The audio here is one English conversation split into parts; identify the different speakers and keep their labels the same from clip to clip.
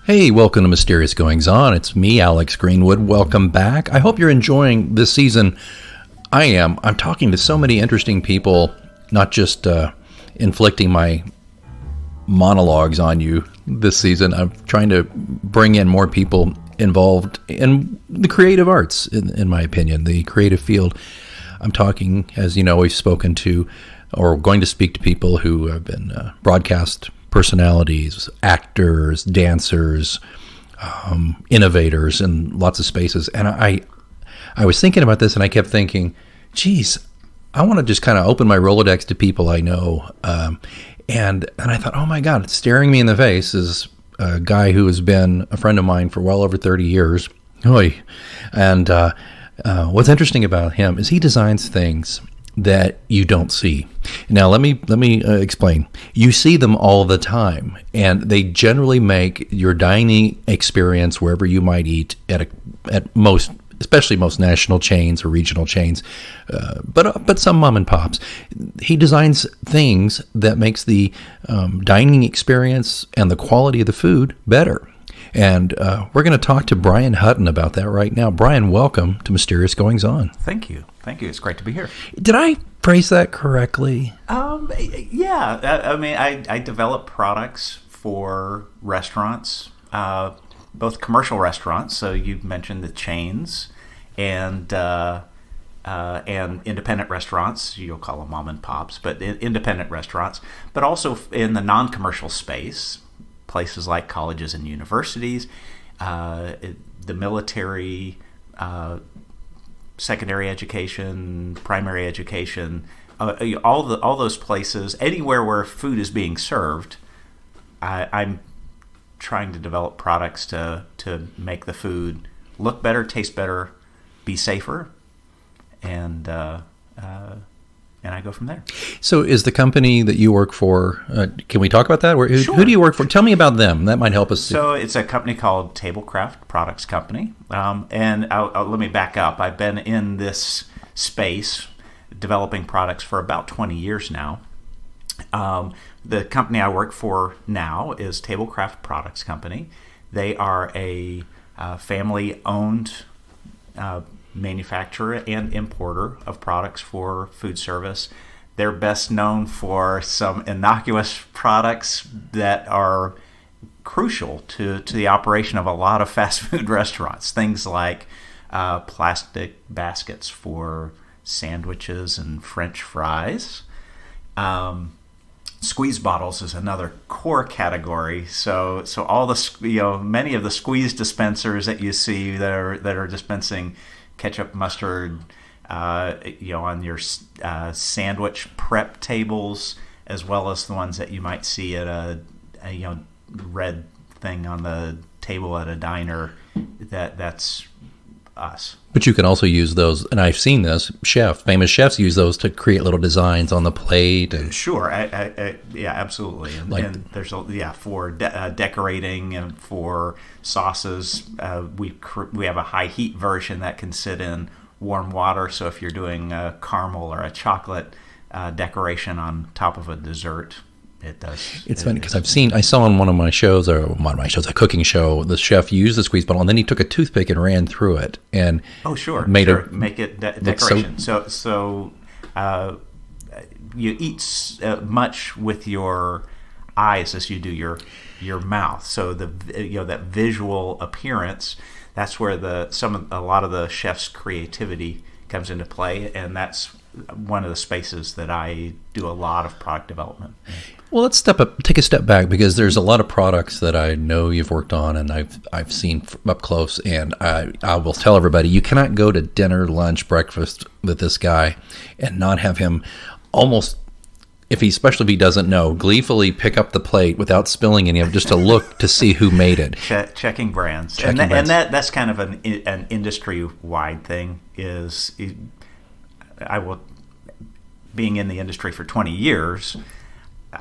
Speaker 1: Hey, welcome to Mysterious Goings On. It's me, Alex Greenwood. Welcome back. I hope you're enjoying this season. I am. I'm talking to so many interesting people, not just inflicting my monologues on you this season. I'm trying to bring in more people involved in the creative arts, in my opinion, the creative field. I'm talking, as you know, we've spoken to or going to speak to people who have been broadcast personalities, actors, dancers, innovators in lots of spaces. And I was thinking about this, and I kept thinking, geez, I want to just kind of open my Rolodex to people I know. And I thought, oh my God, staring me in the face is a guy who has been a friend of mine for well over 30 years. Oy. And what's interesting about him is he designs things that you don't see. Now, let me explain. You see them all the time, and they generally make your dining experience wherever you might eat at most, especially most national chains or regional chains, but some mom and pops. He designs things that makes the dining experience and the quality of the food better. And we're going to talk to Brian Hutton about that right now. Brian, welcome to Mysterious Goings On.
Speaker 2: Thank you. It's great to be here.
Speaker 1: Did I phrase that correctly?
Speaker 2: Yeah. I develop products for restaurants, both commercial restaurants. So you mentioned the chains, and independent restaurants. You'll call them mom and pops, but independent restaurants. But also in the non-commercial space, places like colleges and universities, the military. Secondary education, primary education, all those places, anywhere where food is being served, I'm trying to develop products to make the food look better, taste better, be safer, and I go from there.
Speaker 1: So is the company that you work for, can we talk about that?
Speaker 2: Sure.
Speaker 1: Who do you work for? Tell me about them. That might help us.
Speaker 2: So it's a company called Tablecraft Products Company. And let me back up. I've been in this space developing products for about 20 years now. The company I work for now is Tablecraft Products Company. They are a family-owned manufacturer and importer of products for food service. They're best known for some innocuous products that are crucial to the operation of a lot of fast food restaurants. Things like plastic baskets for sandwiches and French fries. Squeeze bottles is another core category. So all the many of the squeeze dispensers that you see that are dispensing ketchup, mustard, on your sandwich prep tables, as well as the ones that you might see at a red thing on the table at a diner. That's us.
Speaker 1: But you can also use those, and I've seen this, famous chefs use those to create little designs on the plate. And
Speaker 2: sure, yeah, absolutely. And there's for decorating and for sauces. We have a high heat version that can sit in warm water. So if you're doing a caramel or a chocolate decoration on top of a dessert, it does.
Speaker 1: It's funny because I saw on one of my shows, a cooking show, the chef used the squeeze bottle and then he took a toothpick and ran through it and
Speaker 2: make it decoration. So you eat much with your eyes as you do your mouth. So that visual appearance, that's where a lot of the chef's creativity comes into play, and that's one of the spaces that I do a lot of product development.
Speaker 1: Well, let's take a step back, because there's a lot of products that I know you've worked on and I've seen up close, and I will tell everybody, you cannot go to dinner, lunch, breakfast with this guy and not have him almost, especially if he doesn't know, gleefully pick up the plate without spilling any of it, just to look to see who made it.
Speaker 2: Checking brands. And that's kind of an industry-wide thing. Being in the industry for 20 years,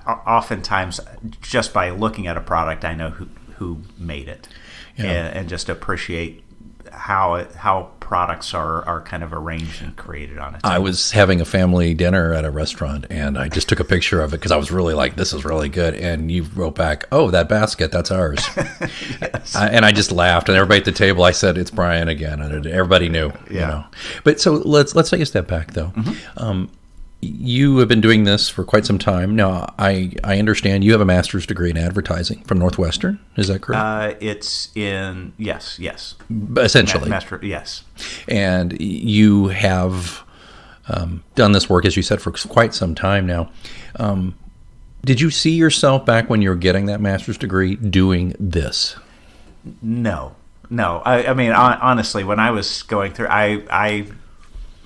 Speaker 2: oftentimes just by looking at a product, I know who made it, and just appreciate how products are kind of arranged and created on it.
Speaker 1: I was having a family dinner at a restaurant, and I just took a picture of it because I was really like, this is really good. And you wrote back, oh, that basket, that's ours.
Speaker 2: Yes.
Speaker 1: And I just laughed, and everybody at the table, I said, it's Brian again. And everybody knew, you know. But so let's take a step back, though. You have been doing this for quite some time. Now, I understand you have a master's degree in advertising from Northwestern. Is that correct?
Speaker 2: It's in, yes.
Speaker 1: Essentially.
Speaker 2: Master, yes.
Speaker 1: And you have done this work, as you said, for quite some time now. Did you see yourself back when you were getting that master's degree doing this?
Speaker 2: No. I mean, honestly, when I was going through, I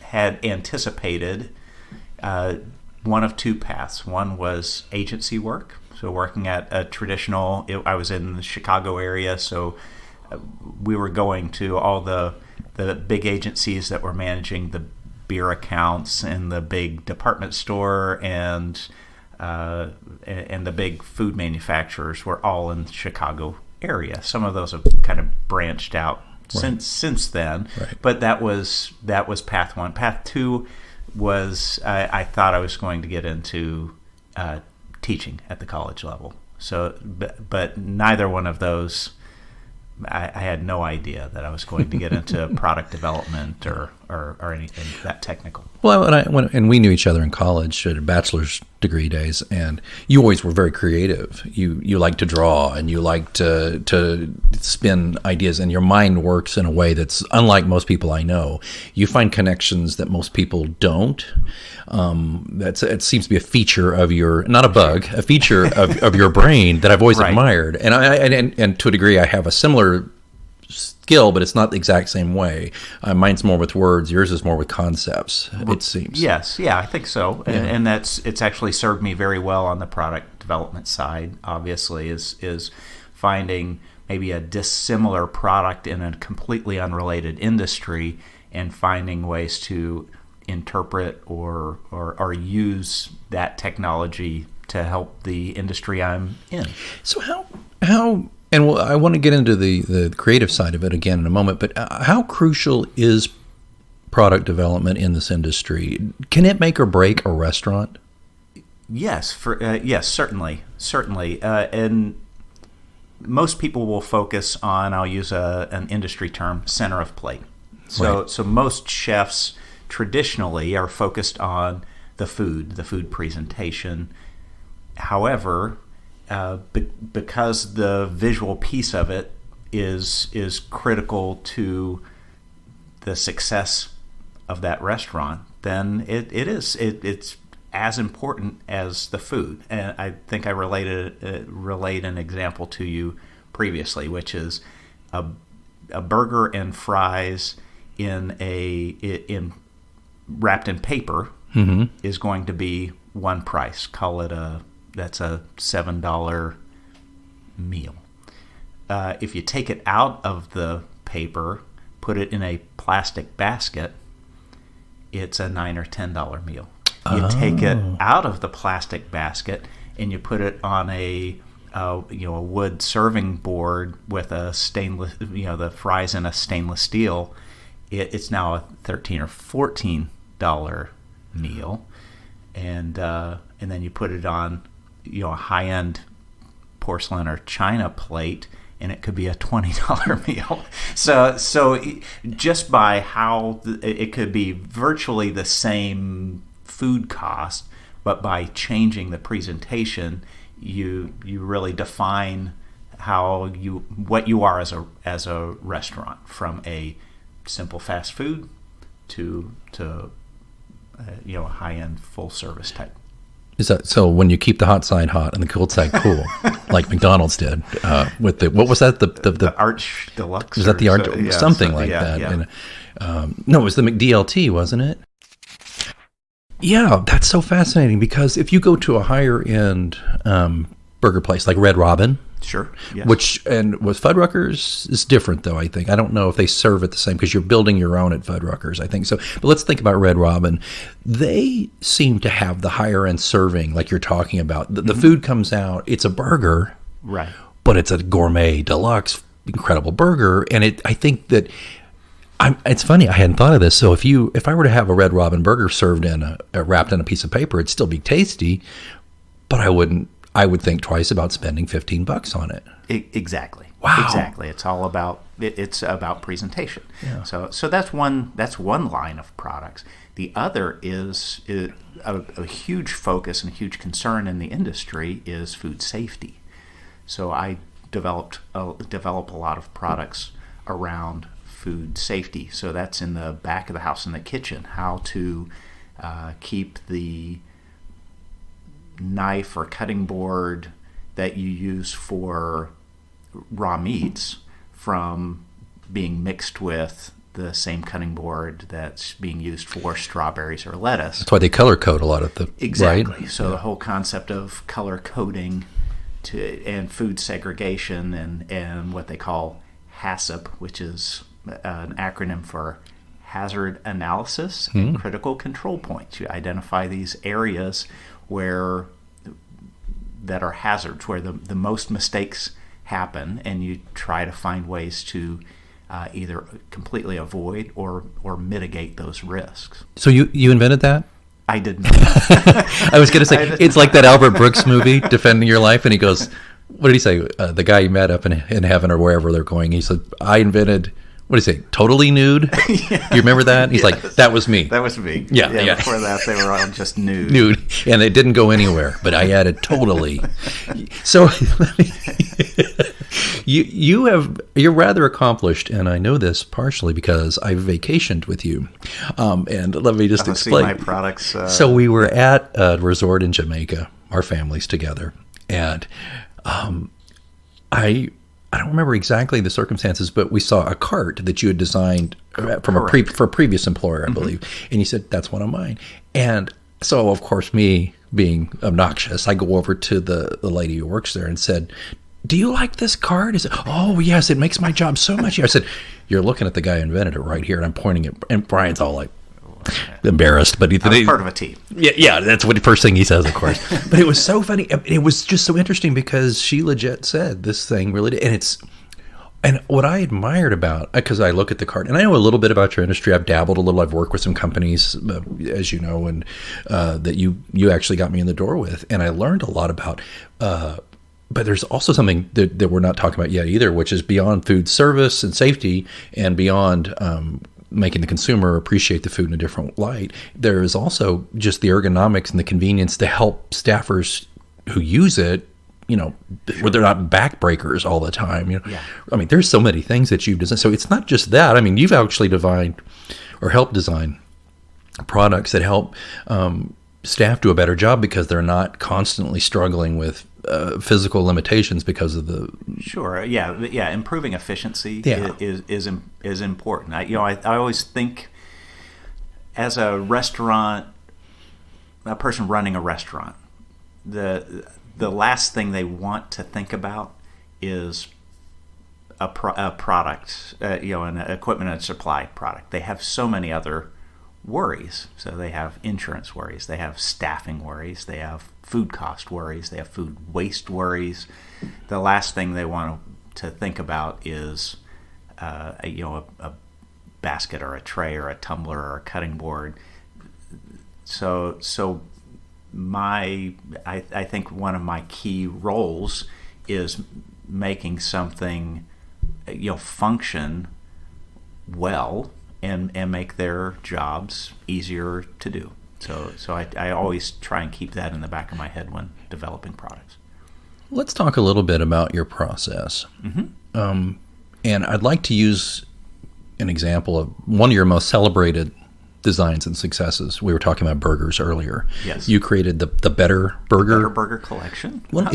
Speaker 2: had anticipated one of two paths. One was agency work, so working at a traditional. I was in the Chicago area, so we were going to all the big agencies that were managing the beer accounts and the big department store and the big food manufacturers were all in the Chicago area. Some of those have kind of branched out since then, but that was path one. Path two was I thought I was going to get into teaching at the college level. So, but neither one of those, I had no idea that I was going to get into product development or anything that technical.
Speaker 1: Well, and we knew each other in college at bachelor's degree days, and you always were very creative. You like to draw, and you like to spin ideas, and your mind works in a way that's unlike most people I know. You find connections that most people don't. It seems to be a feature of your, not a bug, a feature of your brain that I've always admired. And to a degree, I have a similar skill, but it's not the exact same way. Mine's more with words. Yours is more with concepts, it seems.
Speaker 2: Yes, I think so. Yeah. And it's actually served me very well on the product development side, obviously, is finding maybe a dissimilar product in a completely unrelated industry and finding ways to interpret or use that technology to help the industry I'm in.
Speaker 1: So how and I want to get into the creative side of it again in a moment, but how crucial is product development in this industry? Can it make or break a restaurant?
Speaker 2: Yes, yes, certainly. And most people will focus on, I'll use an industry term, center of plate. So most chefs traditionally are focused on the food presentation. However, because the visual piece of it is critical to the success of that restaurant, then it's as important as the food. And I think I relayed an example to you previously, which is a burger and fries wrapped in paper is going to be one price. Call it that's a $7 meal. If you take it out of the paper, put it in a plastic basket, it's a $9 or $10 meal. You take it out of the plastic basket and you put it on a wood serving board with a stainless, the fries in a stainless steel. It's now a $13 or $14 meal, and then you put it on a high-end porcelain or china plate, and it could be a $20 meal. So just by how it could be virtually the same food cost, but by changing the presentation, you really define what you are as a restaurant, from a simple fast food to a high-end full service type.
Speaker 1: Is that so? When you keep the hot side hot and the cold side cool, like McDonald's did with what was that? The
Speaker 2: Arch Deluxe?
Speaker 1: Was that the Arch? Something like that.
Speaker 2: Yeah.
Speaker 1: And, no, it was the McDLT, wasn't it? Yeah, that's so fascinating, because if you go to a higher end burger place like Red Robin,
Speaker 2: sure, yes.
Speaker 1: Which, and with Fuddruckers is different though, I think. I don't know if they serve it the same, because you're building your own at Fuddruckers, I think so. But let's think about Red Robin. They seem to have the higher end serving, like you're talking about. The food comes out, it's a burger,
Speaker 2: right?
Speaker 1: But it's a gourmet deluxe, incredible burger, and I think that It's funny, I hadn't thought of this. So if I were to have a Red Robin burger served wrapped in a piece of paper, it'd still be tasty, but I would think twice about spending $15 on it.
Speaker 2: Exactly.
Speaker 1: Wow.
Speaker 2: Exactly. It's all about presentation.
Speaker 1: Yeah.
Speaker 2: So that's one line of products. The other is a huge focus and huge concern in the industry is food safety. So I develop a lot of products around food safety. So that's in the back of the house, in the kitchen, how to keep the knife or cutting board that you use for raw meats from being mixed with the same cutting board that's being used for strawberries or lettuce.
Speaker 1: That's why they color code a lot of the
Speaker 2: exactly.
Speaker 1: Right?
Speaker 2: So the whole concept of color coding and food segregation and what they call HACCP, which is an acronym for hazard analysis and critical control points. You identify these areas that are hazards, where the most mistakes happen, and you try to find ways to either completely avoid or mitigate those risks.
Speaker 1: So you invented that?
Speaker 2: I did not.
Speaker 1: I was going to say, it's like that Albert Brooks movie, Defending Your Life, and he goes, what did he say? The guy he met up in heaven or wherever they're going, he said, I invented, what did he say, totally nude? Yeah. You remember that? He's like, that was me.
Speaker 2: That was me.
Speaker 1: Yeah.
Speaker 2: Before that, they were all just nude.
Speaker 1: Nude, and it didn't go anywhere, but I added totally. So you're rather accomplished, and I know this partially because I vacationed with you. And let me just explain.
Speaker 2: See my products.
Speaker 1: So we were at a resort in Jamaica, our families together, and I don't remember exactly the circumstances, but we saw a cart that you had designed for a previous employer, I believe, and you said, that's one of mine. And so, of course, me being obnoxious, I go over to the lady who works there and said, do you like this cart? He said, oh, yes, it makes my job so much easier. I said, you're looking at the guy who invented it right here, and I'm pointing it, and Brian's all like, embarrassed, but
Speaker 2: I was part of a team.
Speaker 1: Yeah, that's what the first thing he says, of course. But it was so funny. It was just so interesting because she legit said this thing really did. And what I admired about, because I look at the cart, and I know a little bit about your industry. I've dabbled a little. I've worked with some companies, as you know, and that you actually got me in the door with, and I learned a lot about. But there's also something that we're not talking about yet either, which is beyond food service and safety, and beyond making the consumer appreciate the food in a different light. There is also just the ergonomics and the convenience to help staffers who use it, where they're not backbreakers all the time.
Speaker 2: Yeah.
Speaker 1: I mean, there's so many things that you've designed. So it's not just that. I mean, you've actually helped design products that help staff do a better job because they're not constantly struggling with physical limitations because of the.
Speaker 2: Sure. Yeah. Improving efficiency is important. I always think, as a person running a restaurant, the last thing they want to think about is a product, an equipment and supply product. They have so many other worries. So they have insurance worries, they have staffing worries, they have food cost worries, they have food waste worries. The last thing they want to think about is a basket or a tray or a tumbler or a cutting board. So I think one of my key roles is making something function well and make their jobs easier to do. So I always try and keep that in the back of my head when developing products.
Speaker 1: Let's talk a little bit about your process. Mm-hmm. And I'd like to use an example of one of your most celebrated designs and successes. We were talking about burgers earlier.
Speaker 2: Yes.
Speaker 1: You created the Better Burger.
Speaker 2: Better Burger collection.
Speaker 1: Well,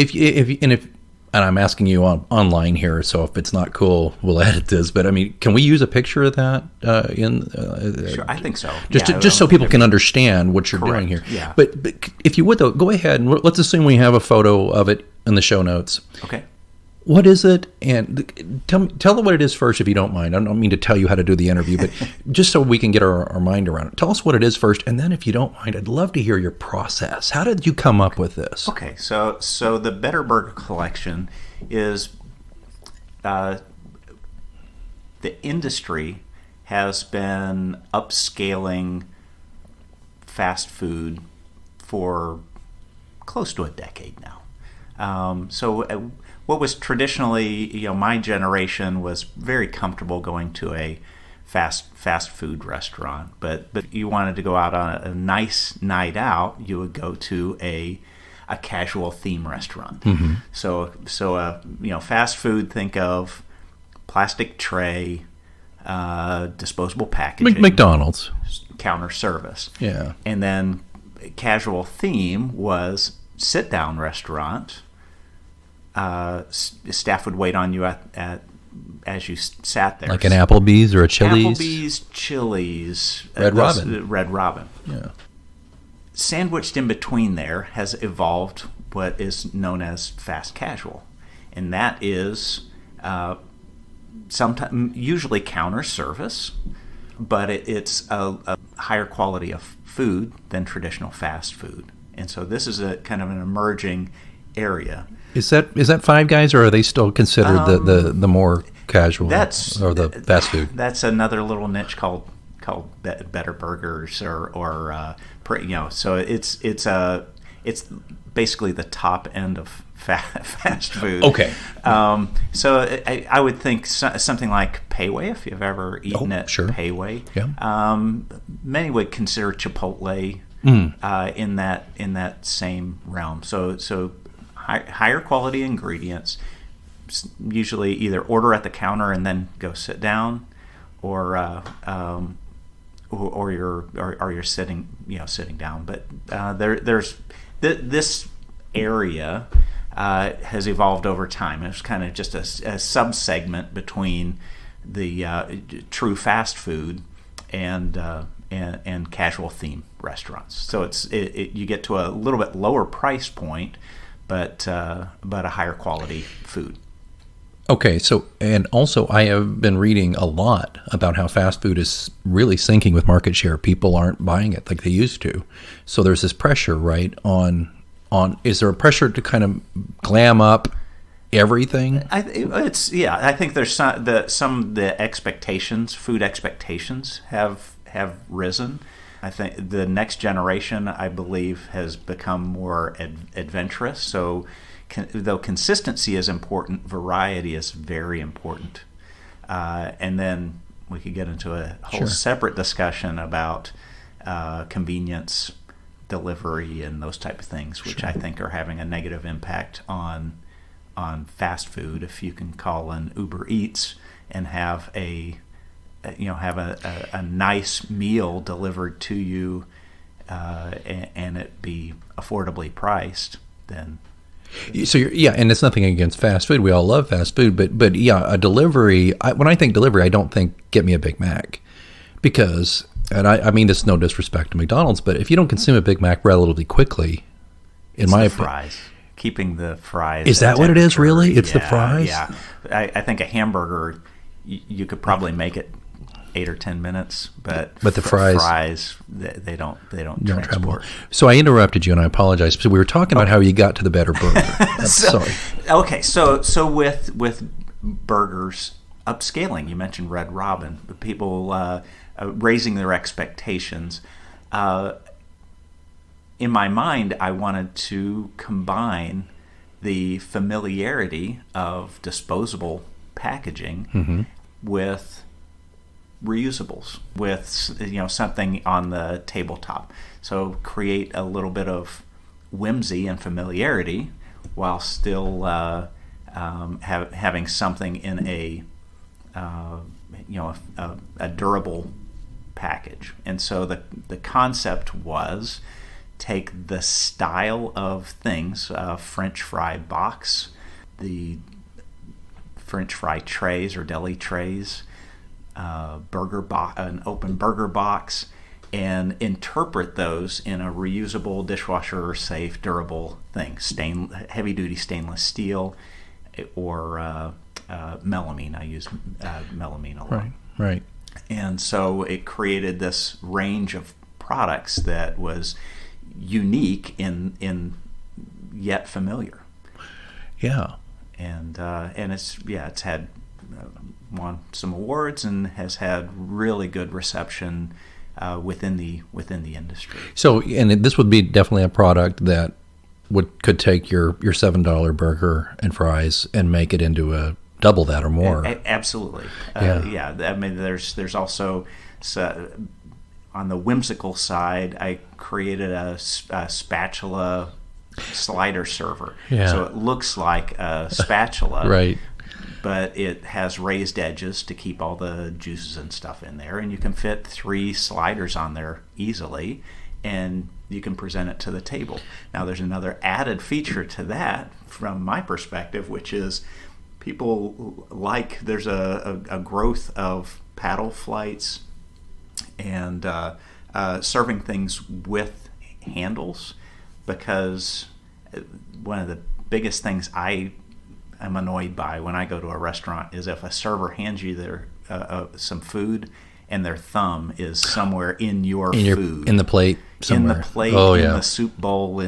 Speaker 1: and I'm asking you online here, so if it's not cool, we'll edit this. But I mean, can we use a picture of that
Speaker 2: Sure, I think so.
Speaker 1: Just so people can understand what you're doing here.
Speaker 2: Yeah.
Speaker 1: But if you would, though, go ahead and let's assume we have a photo of it in the show notes.
Speaker 2: Okay.
Speaker 1: What is it? And tell them what it is first, if you don't mind. I don't mean to tell you how to do the interview, but just so we can get our mind around it. Tell us what it is first, and then if you don't mind, I'd love to hear your process. How did you come up with this?
Speaker 2: Okay, so the Better Burger collection is the industry has been upscaling fast food for close to a decade now. What was traditionally, my generation was very comfortable going to a fast food restaurant, but you wanted to go out on a nice night out, you would go to a casual theme restaurant.
Speaker 1: Mm-hmm.
Speaker 2: So fast food, think of plastic tray, disposable packaging,
Speaker 1: McDonald's,
Speaker 2: counter service.
Speaker 1: Yeah.
Speaker 2: And then casual theme was sit down restaurant. Staff would wait on you at as you sat there,
Speaker 1: like an Applebee's or a Chili's.
Speaker 2: Chili's,
Speaker 1: Red Robin.
Speaker 2: Red Robin.
Speaker 1: Yeah.
Speaker 2: Sandwiched in between there has evolved what is known as fast casual, and that is sometimes usually counter service, but it's a higher quality of food than traditional fast food, and so this is a kind of an emerging area.
Speaker 1: Is that Five Guys, or are they still considered the more casual or the fast food?
Speaker 2: That's another little niche called Better Burgers or so it's basically the top end of fast food.
Speaker 1: Okay.
Speaker 2: So I would think something like Payway, if you've ever eaten at
Speaker 1: sure.
Speaker 2: Payway.
Speaker 1: Yeah.
Speaker 2: Many would consider Chipotle in that same realm. So higher quality ingredients, usually either order at the counter and then go sit down, or you're sitting down. But there's this area has evolved over time. It's kind of just a sub-segment between the true fast food and casual theme restaurants. So you get to a little bit lower price point, but a higher quality food.
Speaker 1: Okay, so, and also I have been reading a lot about how fast food is really sinking with market share. People aren't buying it like they used to. So there's this pressure, right, on is there a pressure to kind of glam up everything?
Speaker 2: I think there's some of the expectations, food expectations have risen. I think the next generation, I believe, has become more adventurous. So though consistency is important, variety is very important. And then we could get into a whole separate discussion about convenience, delivery, and those type of things, which I think are having a negative impact on fast food. If you can call an Uber Eats and have a nice meal delivered to you, and it be affordably priced, then.
Speaker 1: So and it's nothing against fast food. We all love fast food, but a delivery. When I think delivery, I don't think get me a Big Mac, because, and I mean this is no disrespect to McDonald's, but if you don't consume a Big Mac relatively quickly, in my opinion,
Speaker 2: fries, keeping the fries.
Speaker 1: Is that what it is? Really, it's the fries.
Speaker 2: Yeah, I think a hamburger, you could probably make it 8 or 10 minutes, but
Speaker 1: the fries
Speaker 2: they don't transport.
Speaker 1: So I interrupted you, and I apologize. So we were talking about how you got to the Better Burger. Sorry.
Speaker 2: Okay, so with burgers upscaling, you mentioned Red Robin, people raising their expectations. In my mind, I wanted to combine the familiarity of disposable packaging with reusables, with something on the tabletop. So create a little bit of whimsy and familiarity while still having something in a durable package. And so the concept was take the style of things, French fry box, the French fry trays or deli trays, an open burger box, and interpret those in a reusable, dishwasher safe, durable thing. Heavy duty stainless steel or melamine. I use melamine a lot.
Speaker 1: Right.
Speaker 2: And so it created this range of products that was unique in yet familiar.
Speaker 1: Yeah.
Speaker 2: And it's had won some awards and has had really good reception within the industry.
Speaker 1: So, and this would be definitely a product that could take your $7 burger and fries and make it into a double that or more.
Speaker 2: Absolutely. Yeah. I mean, there's also on the whimsical side, I created a spatula slider server.
Speaker 1: Yeah.
Speaker 2: So it looks like a spatula,
Speaker 1: right?
Speaker 2: But it has raised edges to keep all the juices and stuff in there, and you can fit 3 sliders on there easily, and you can present it to the table. Now, there's another added feature to that from my perspective, which is people there's a growth of paddle flights and serving things with handles, because one of the biggest things I'm annoyed by when I go to a restaurant is if a server hands you some food and their thumb is somewhere in your food.
Speaker 1: In the plate somewhere.
Speaker 2: In the plate,
Speaker 1: oh,
Speaker 2: in
Speaker 1: yeah.
Speaker 2: the soup bowl,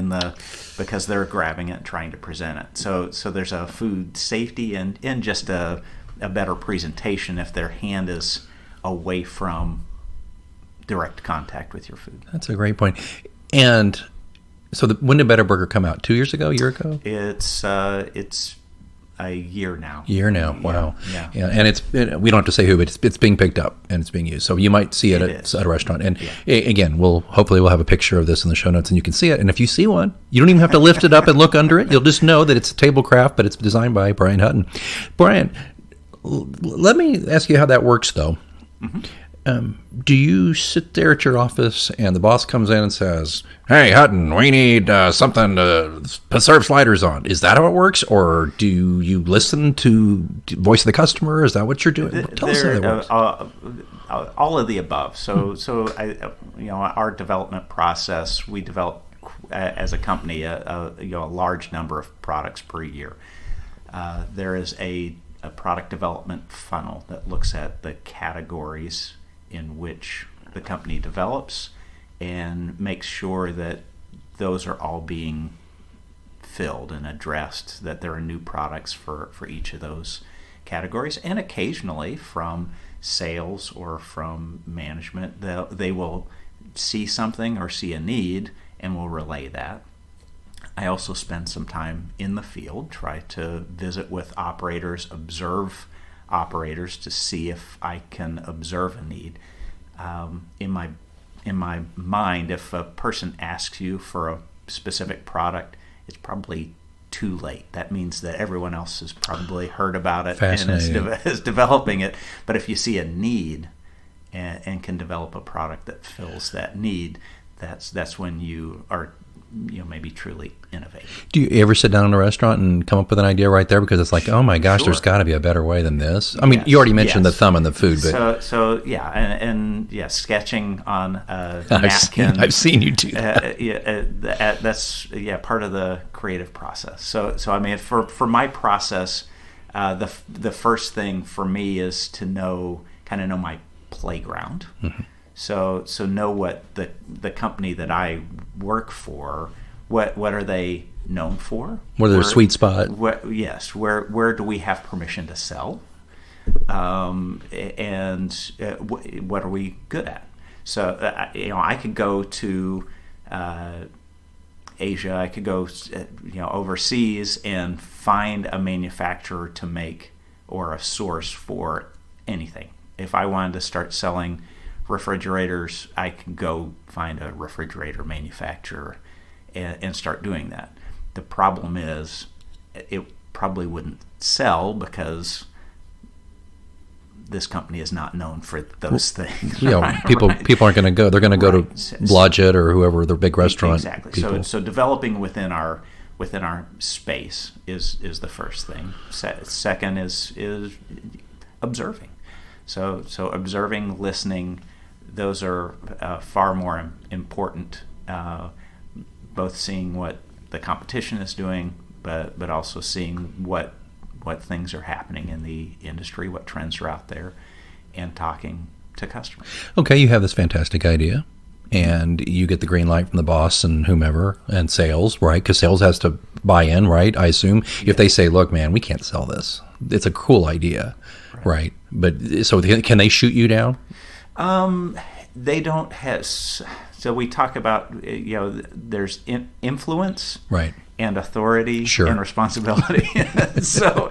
Speaker 2: because they're grabbing it and trying to present it. So there's a food safety and just a better presentation if their hand is away from direct contact with your food.
Speaker 1: That's a great point. And so when did Better Burger come out? 2 years ago? A year ago?
Speaker 2: It's a year now.
Speaker 1: Wow.
Speaker 2: Yeah.
Speaker 1: And we don't have to say who, but it's being picked up and it's being used. So you might see it at a restaurant. And again, hopefully we'll have a picture of this in the show notes and you can see it. And if you see one, you don't even have to lift it up and look under it. You'll just know that it's a table craft, but it's designed by Brian Hutton. Brian, let me ask you how that works, though. Mm-hmm. Do you sit there at your office and the boss comes in and says, "Hey, Hutton, we need something to serve sliders on"? Is that how it works? Or do you listen to voice of the customer? Is that what you're doing? Tell us how that works.
Speaker 2: All of the above. So our development process, we develop as a company a large number of products per year. There is a product development funnel that looks at the categories in which the company develops and makes sure that those are all being filled and addressed, that there are new products for each of those categories. And occasionally from sales or from management, they will see something or see a need and will relay that. I also spend some time in the field, try to visit with operators, observe operators to see if I can observe a need. In my mind, if a person asks you for a specific product, it's probably too late. That means that everyone else has probably heard about it and is developing it. But if you see a need and can develop a product that fills that need, that's when you are maybe truly innovate.
Speaker 1: Do you ever sit down in a restaurant and come up with an idea right there? Because it's like, oh my gosh,
Speaker 2: Sure.
Speaker 1: There's got to be a better way than this. I mean, you already mentioned the thumb and the food, but
Speaker 2: sketching on a napkin.
Speaker 1: I've seen you do that.
Speaker 2: That's part of the creative process. So I mean, for my process, the first thing for me is to know my playground. Mm-hmm. So know what the company that I work for, what are they known for?
Speaker 1: What are their sweet spot?
Speaker 2: Where do we have permission to sell? And what are we good at? So I could go to Asia, I could go overseas and find a manufacturer to make or a source for anything. If I wanted to start selling refrigerators, I can go find a refrigerator manufacturer and start doing that. The problem is it probably wouldn't sell because this company is not known for those things.
Speaker 1: People aren't going to go. They're going to go to Blodgett or whoever, the big restaurant.
Speaker 2: Exactly.
Speaker 1: People.
Speaker 2: So developing within our space is the first thing. Second is observing. So observing, listening, those are far more important, both seeing what the competition is doing, but also seeing what things are happening in the industry, what trends are out there, and talking to customers.
Speaker 1: Okay, you have this fantastic idea, and you get the green light from the boss and whomever and sales, right? Because sales has to buy in, right? I assume if they say, "Look, man, we can't sell this. It's a cool idea," right? But so can they shoot you down?
Speaker 2: They don't have. So we talk about there's influence,
Speaker 1: right,
Speaker 2: and authority,
Speaker 1: sure,
Speaker 2: and responsibility. so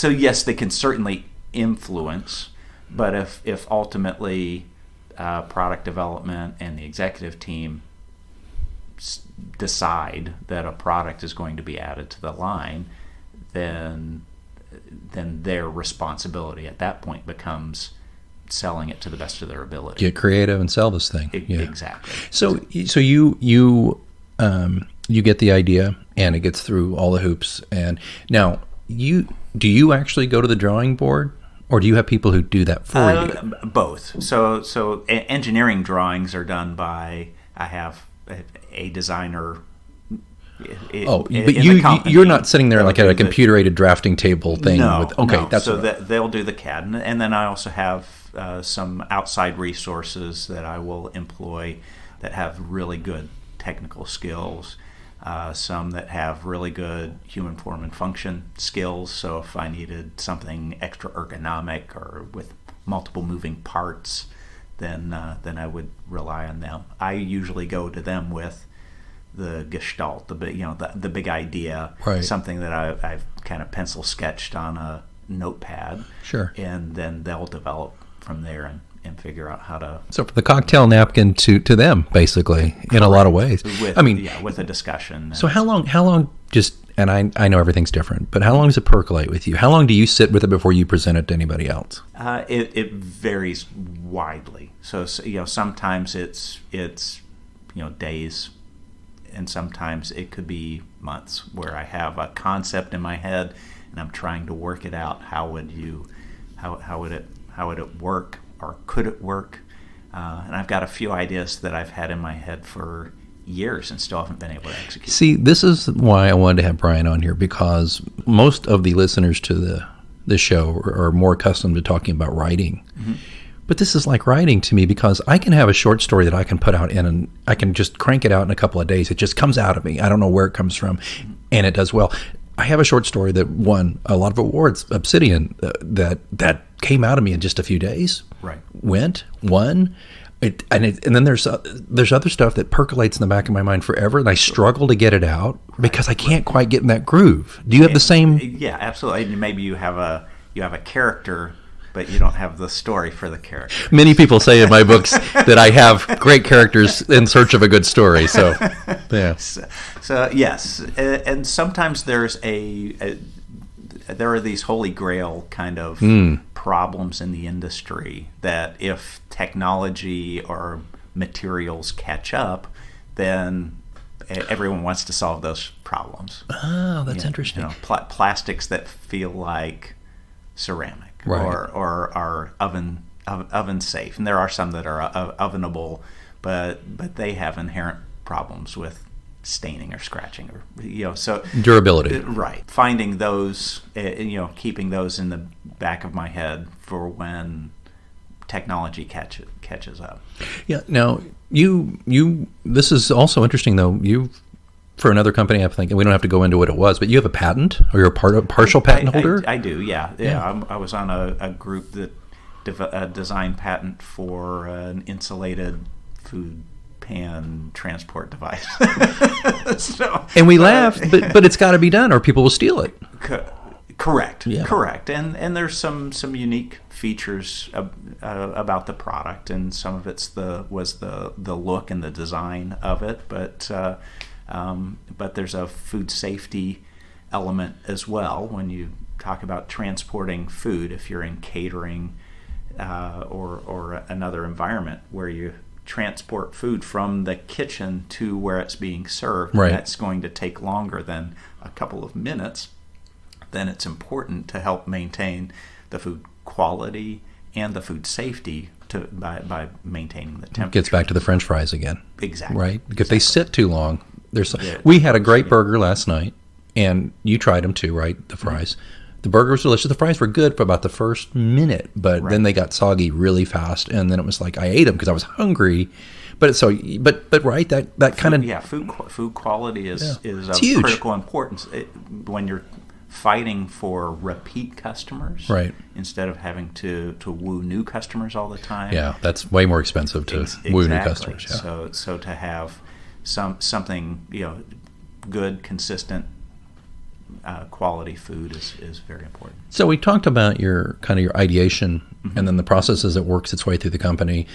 Speaker 2: yes, they can certainly influence, but if ultimately product development and the executive team decide that a product is going to be added to the line, then their responsibility at that point becomes selling it to the best of their ability.
Speaker 1: Get creative and sell this thing.
Speaker 2: Exactly.
Speaker 1: So you get the idea and it gets through all the hoops, and now do you actually go to the drawing board, or do you have people who do that for you?
Speaker 2: Both. So engineering drawings are done by, I have a designer.
Speaker 1: But you're not sitting there like at a computer-aided drafting table thing.
Speaker 2: No.
Speaker 1: That's
Speaker 2: so they'll do the CAD, and then I also have some outside resources that I will employ that have really good technical skills. Some that have really good human form and function skills. So if I needed something extra ergonomic or with multiple moving parts, then I would rely on them. I usually go to them with the gestalt, the big idea,
Speaker 1: right,
Speaker 2: something that I've kind of pencil sketched on a notepad.
Speaker 1: Sure.
Speaker 2: And then they'll develop from there and figure out how to.
Speaker 1: So from the cocktail napkin to them, basically, in a lot of ways.
Speaker 2: With a discussion.
Speaker 1: So how long just, and I know everything's different, but how long does it percolate with you? How long do you sit with it before you present it to anybody else?
Speaker 2: It varies widely. So sometimes it's days, and sometimes it could be months where I have a concept in my head and I'm trying to work it out. How would it work, or could it work? And I've got a few ideas that I've had in my head for years and still haven't been able to execute.
Speaker 1: See, this is why I wanted to have Brian on here, because most of the listeners to the show are more accustomed to talking about writing. Mm-hmm. But this is like writing to me, because I can have a short story that I can put out and I can just crank it out in a couple of days. It just comes out of me. I don't know where it comes from, and it does well. I have a short story that won a lot of awards, Obsidian, that came out of me in just a few days.
Speaker 2: Right.
Speaker 1: Won. And then there's other stuff that percolates in the back of my mind forever, and I struggle to get it out because I can't quite get in that groove. Do you have the same?
Speaker 2: Yeah, absolutely. Maybe you have a character, but you don't have the story for the character.
Speaker 1: Many people say in my books that I have great characters in search of a good story. So, yeah.
Speaker 2: So yes, and sometimes there are these holy grail kind of problems in the industry that if technology or materials catch up, then everyone wants to solve those problems.
Speaker 1: Oh, that's interesting.
Speaker 2: Plastics that feel like ceramic.
Speaker 1: Right.
Speaker 2: Or are oven safe, and there are some that are ovenable, but they have inherent problems with staining or scratching, or so
Speaker 1: durability.
Speaker 2: Right. Finding those, keeping those in the back of my head for when technology catches up.
Speaker 1: Yeah. Now you this is also interesting though. For another company, I think, and we don't have to go into what it was, but you have a patent, or you're a partial patent holder?
Speaker 2: I do, yeah. I was on a group that designed patent for an insulated food pan transport device.
Speaker 1: And we laugh, but it's got to be done, or people will steal it.
Speaker 2: Correct.
Speaker 1: Yeah.
Speaker 2: Correct. And there's some unique features about the product, and some of it's was the look and the design of it, but there's a food safety element as well when you talk about transporting food. If you're in catering or another environment where you transport food from the kitchen to where it's being served,
Speaker 1: right,
Speaker 2: that's going to take longer than a couple of minutes, then it's important to help maintain the food quality and the food safety by maintaining the temperature.
Speaker 1: It gets back to the French fries again.
Speaker 2: Exactly.
Speaker 1: Right? If they sit too long. We had a great burger last night, and you tried them too, right? The fries. Mm-hmm. The burger was delicious. The fries were good for about the first minute, but then they got soggy really fast, and then it was like I ate them because I was hungry, but right, that kind of
Speaker 2: food quality is of
Speaker 1: huge.
Speaker 2: critical importance when you're fighting for repeat customers,
Speaker 1: right?
Speaker 2: Instead of having to woo new customers all the time.
Speaker 1: Yeah, that's way more expensive to woo new customers.
Speaker 2: Yeah. So to have something good, consistent, quality food is very important.
Speaker 1: So we talked about your ideation, and then the process as it works its way through the company.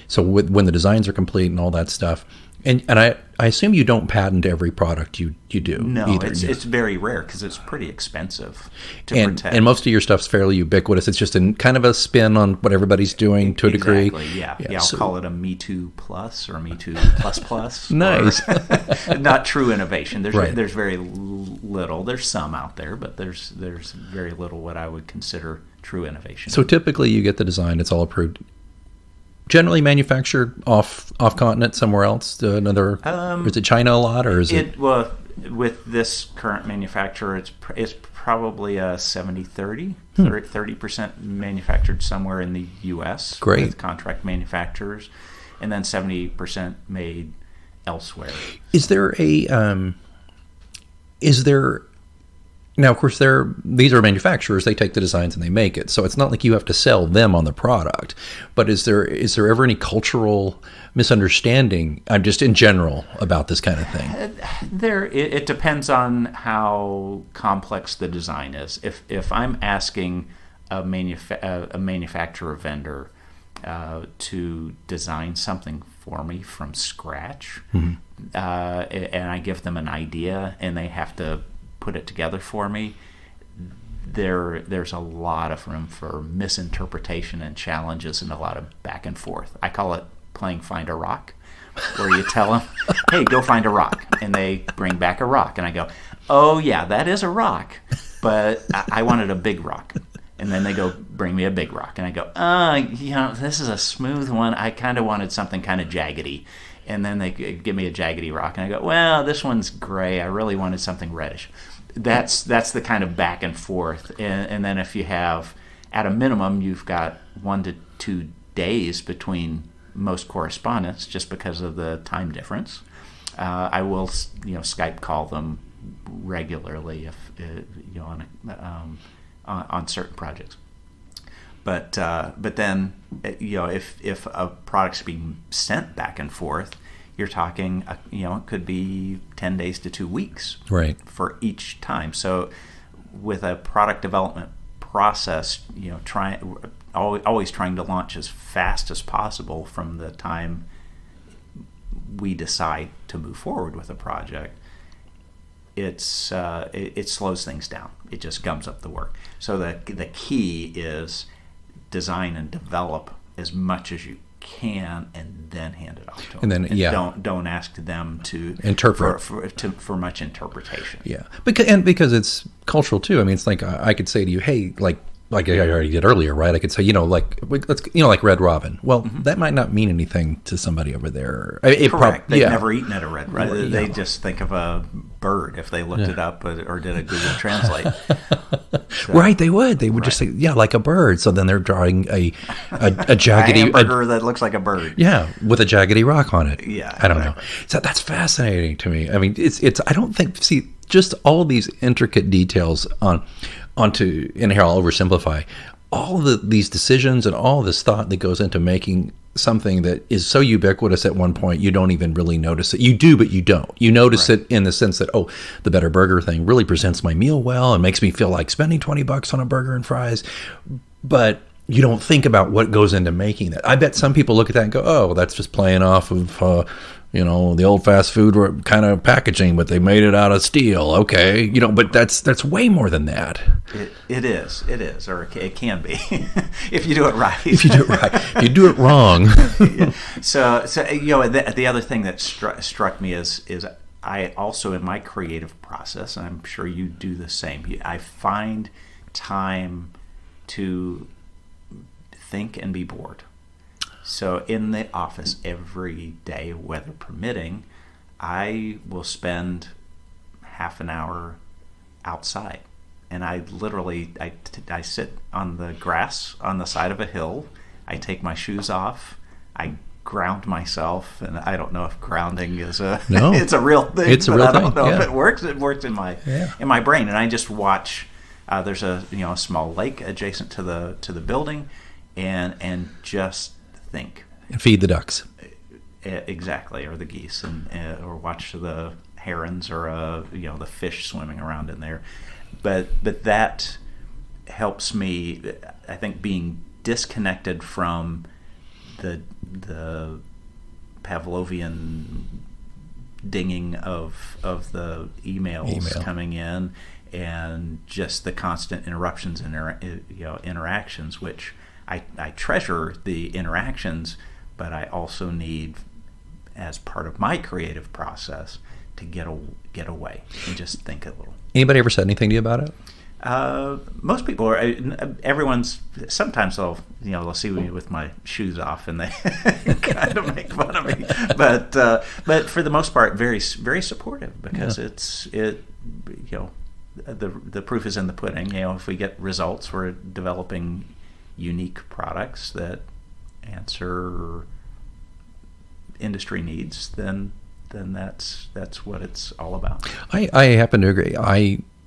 Speaker 1: So when the designs are complete and all that stuff, and I assume you don't patent every product you do.
Speaker 2: No,
Speaker 1: either.
Speaker 2: It's very rare because it's pretty expensive to protect.
Speaker 1: And most of your stuff's fairly ubiquitous. It's just kind of a spin on what everybody's doing to a degree.
Speaker 2: Yeah. I'll call it a Me Too Plus or Me Too Plus Plus.
Speaker 1: Nice.
Speaker 2: Not true innovation.
Speaker 1: There's
Speaker 2: very little. There's some out there, but there's very little what I would consider true innovation.
Speaker 1: So typically you get the design, it's all approved. Generally manufactured off continent somewhere else. Is it China a lot, or is it?
Speaker 2: Well, with this current manufacturer, it's probably a 70-30, 30% manufactured somewhere in the U.S.
Speaker 1: Great.
Speaker 2: With contract manufacturers, and then 70% made elsewhere.
Speaker 1: Is there now, of course, these are manufacturers. They take the designs and they make it. So it's not like you have to sell them on the product. But is there ever any cultural misunderstanding, just in general, about this kind of thing?
Speaker 2: It depends on how complex the design is. If I'm asking a manufacturer vendor to design something for me from scratch, and I give them an idea and they have to put it together for me, there's a lot of room for misinterpretation and challenges and a lot of back and forth. I call it playing Find a Rock, where you tell them, hey, go find a rock, and they bring back a rock, and I go, oh yeah, that is a rock, but I wanted a big rock. And then they go, bring me a big rock, and I go, this is a smooth one. I kind of wanted something kind of jaggedy. And then they give me a jaggedy rock, and I go, well, this one's gray. I really wanted something reddish. That's the kind of back and forth. And then if you have, at a minimum, you've got 1 to 2 days between most correspondence just because of the time difference. I will, Skype call them regularly if on certain projects. But then, if a product's being sent back and forth, you're talking, it could be 10 days to 2 weeks,
Speaker 1: right,
Speaker 2: for each time. So, with a product development process, always trying to launch as fast as possible from the time we decide to move forward with a project. It slows things down. It just gums up the work. So the key is design and develop as much as you can, and then hand it off to them.
Speaker 1: And then,
Speaker 2: don't ask them to
Speaker 1: interpret
Speaker 2: for much interpretation.
Speaker 1: Yeah, because it's cultural too. I mean, it's like I could say to you, hey, like I already did earlier, right? I could say, like Red Robin. Well, that might not mean anything to somebody over there.
Speaker 2: Correct. They've never eaten at a Red Robin. They just think of a bird if they looked it up or did a Google Translate. So,
Speaker 1: right, they would. They would just say, like a bird. So then they're drawing a jaggedy...
Speaker 2: a hamburger that looks like a bird.
Speaker 1: Yeah, with a jaggedy rock on it.
Speaker 2: Yeah.
Speaker 1: I don't know. So that's fascinating to me. I mean, it's I don't think... See, just all of these intricate details onto, and here I'll oversimplify, all these decisions and all this thought that goes into making something that is so ubiquitous at one point you don't even really notice it. You do, but you don't. You notice it in the sense that, the Better Burger thing really presents my meal well and makes me feel like spending $20 on a burger and fries. But you don't think about what goes into making that. I bet some people look at that and go, that's just playing off of the old fast food kind of packaging, but they made it out of steel. Okay, but that's way more than that.
Speaker 2: It is, or it can be, if you do it right.
Speaker 1: If you do it right, if you do it wrong.
Speaker 2: Yeah. So the other thing that struck me is I also, in my creative process, and I'm sure you do the same, I find time to think and be bored. So in the office every day, weather permitting, I will spend half an hour outside. And I literally, I sit on the grass on the side of a hill. I take my shoes off. I ground myself, and I don't know if grounding is a
Speaker 1: no,
Speaker 2: it's a real thing.
Speaker 1: It's a real thing.
Speaker 2: I don't know
Speaker 1: if
Speaker 2: it works. It works in my brain, and I just watch. There's a small lake adjacent to the building, and just think
Speaker 1: and feed the ducks.
Speaker 2: Exactly, or the geese, and or watch the herons, or the fish swimming around in there. But that helps me. I think being disconnected from the Pavlovian dinging of the emails coming in, and just the constant interruptions and interactions, which I treasure the interactions, but I also need, as part of my creative process, to get away and just think a little.
Speaker 1: Anybody ever said anything to you about it?
Speaker 2: Most people are. Everyone's. Sometimes they'll see me with my shoes off, and they kind of make fun of me. But for the most part, very very supportive, because the proof is in the pudding. If we get results, we're developing unique products that answer industry needs. Then that's what it's all about.
Speaker 1: I happen to agree.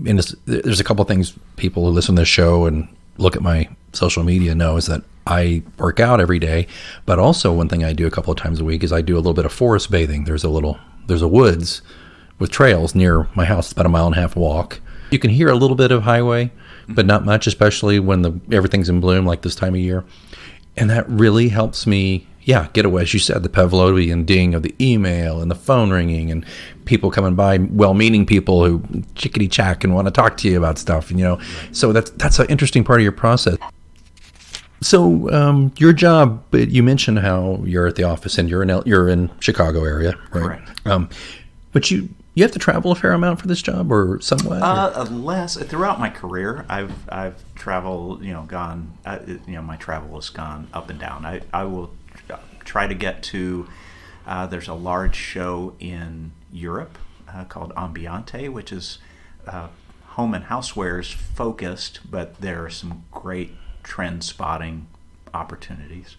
Speaker 1: There's a couple of things people who listen to this show and look at my social media know is that I work out every day, but also one thing I do a couple of times a week is I do a little bit of forest bathing. There's a woods with trails near my house. It's about a 1.5 mile walk. You can hear a little bit of highway, but not much, especially when everything's in bloom like this time of year. And that really helps me, get away. As you said, the Pavlovian ding of the email and the phone ringing and people coming by, well-meaning people who chickadee-chack and want to talk to you about stuff. So that's an interesting part of your process. So your job, you mentioned how you're at the office and you're in Chicago area, right?
Speaker 2: Correct.
Speaker 1: But you have to travel a fair amount for this job, or somewhat?
Speaker 2: Less. Throughout my career, I've traveled. Gone. My travel has gone up and down. I will try to get to. There's a large show in Europe called Ambiente, which is home and housewares focused, but there are some great trend spotting opportunities.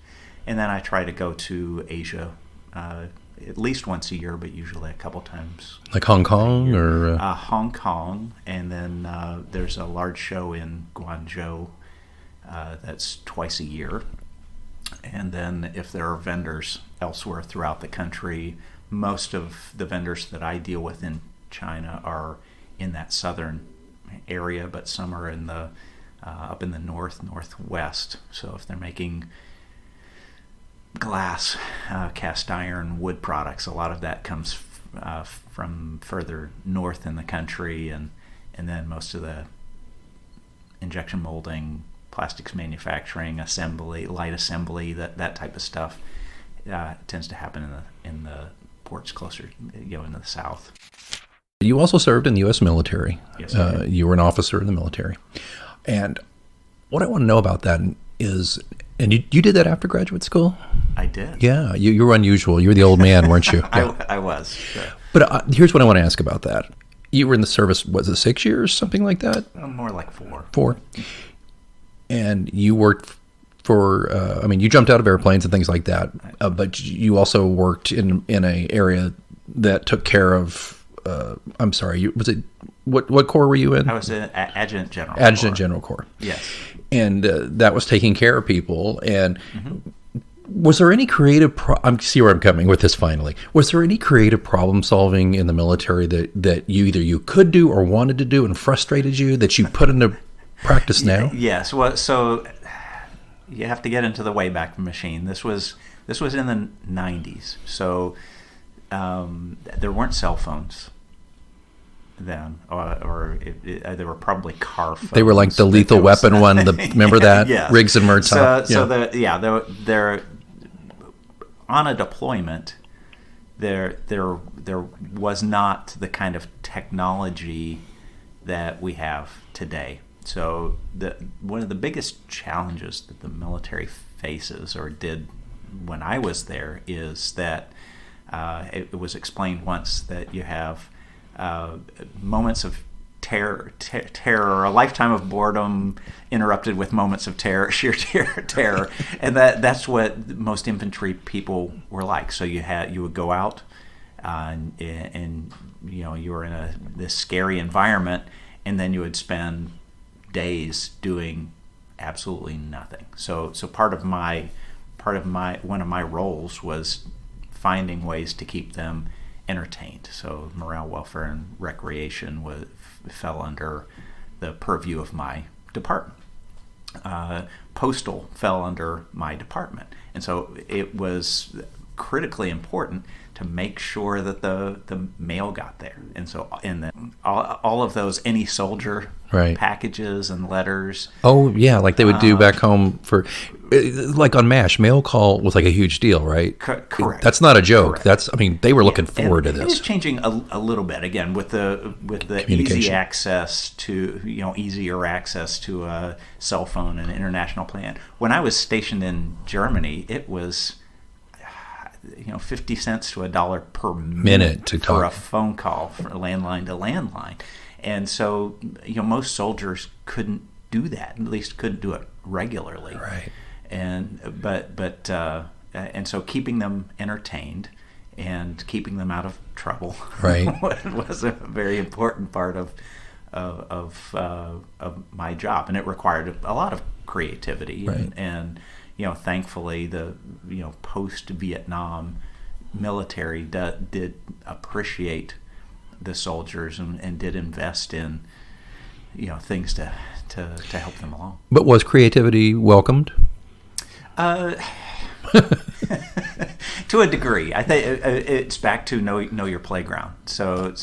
Speaker 2: And then I try to go to Asia at least once a year, but usually a couple times.
Speaker 1: Like Hong Kong or?
Speaker 2: Hong Kong, and then there's a large show in Guangzhou that's twice a year. And then if there are vendors elsewhere throughout the country, most of the vendors that I deal with in China are in that southern area, but some are in the up in the northwest. So if they're making glass, cast iron, wood products, a lot of that comes from further north in the country, and then most of the injection molding, plastics manufacturing, assembly, light assembly, that type of stuff tends to happen in the ports closer, into the south.
Speaker 1: You also served in the U.S. military.
Speaker 2: Yes,
Speaker 1: you were an officer in the military. And what I want to know about that is, and you did that after graduate school?
Speaker 2: I did.
Speaker 1: Yeah, you were unusual. You were the old man, weren't you? Yeah.
Speaker 2: I was. Sure.
Speaker 1: But here's what I want to ask about that. You were in the service, was it 6 years, something like that?
Speaker 2: More like 4.
Speaker 1: 4. And you worked for, you jumped out of airplanes and things like that, but you also worked in an area that took care of, what corps were you in?
Speaker 2: I was an Adjutant General Corps.
Speaker 1: Adjutant General Corps.
Speaker 2: Yes.
Speaker 1: And that was taking care of people. And was there any creative, see where I'm coming with this finally. Was there any creative problem solving in the military that you could do or wanted to do and frustrated you that you put into practice now?
Speaker 2: Yes. Well, so you have to get into the Wayback Machine. This was in the 90s. So there weren't cell phones then, or there were probably car phones.
Speaker 1: They were like the Lethal Weapon one. Remember that?
Speaker 2: Yes.
Speaker 1: Riggs and Murtaugh.
Speaker 2: They're on a deployment. There was not the kind of technology that we have today. So one of the biggest challenges that the military faces, or did when I was there, is that it was explained once that you have moments of terror, a lifetime of boredom interrupted with moments of terror, sheer terror, and that's what most infantry people were like. So you would go out, and you were in this scary environment, and then you would spend days doing absolutely nothing. So one of my roles was finding ways to keep them entertained. So morale, welfare, and recreation fell under the purview of my department. Postal fell under my department, and so it was critically important to make sure that the mail got there. And so all of those any soldier packages and letters.
Speaker 1: Oh yeah, like they would do back home for, like on MASH, mail call was like a huge deal, right?
Speaker 2: Correct.
Speaker 1: That's not a joke.
Speaker 2: Correct.
Speaker 1: They were looking forward to this.
Speaker 2: It is changing a little bit again with the easy access to easier access to a cell phone and international plan. When I was stationed in Germany, it was 50 cents to $1 per minute to for a phone call from landline to landline. And so, most soldiers couldn't do that, at least couldn't do it regularly.
Speaker 1: Right.
Speaker 2: And so keeping them entertained and keeping them out of trouble was a very important part of my job, and it required a lot of creativity.
Speaker 1: Right.
Speaker 2: And thankfully, the post-Vietnam military did appreciate the soldiers and did invest in things to help them along.
Speaker 1: But was creativity welcomed?
Speaker 2: To a degree, I think it's back to know your playground. So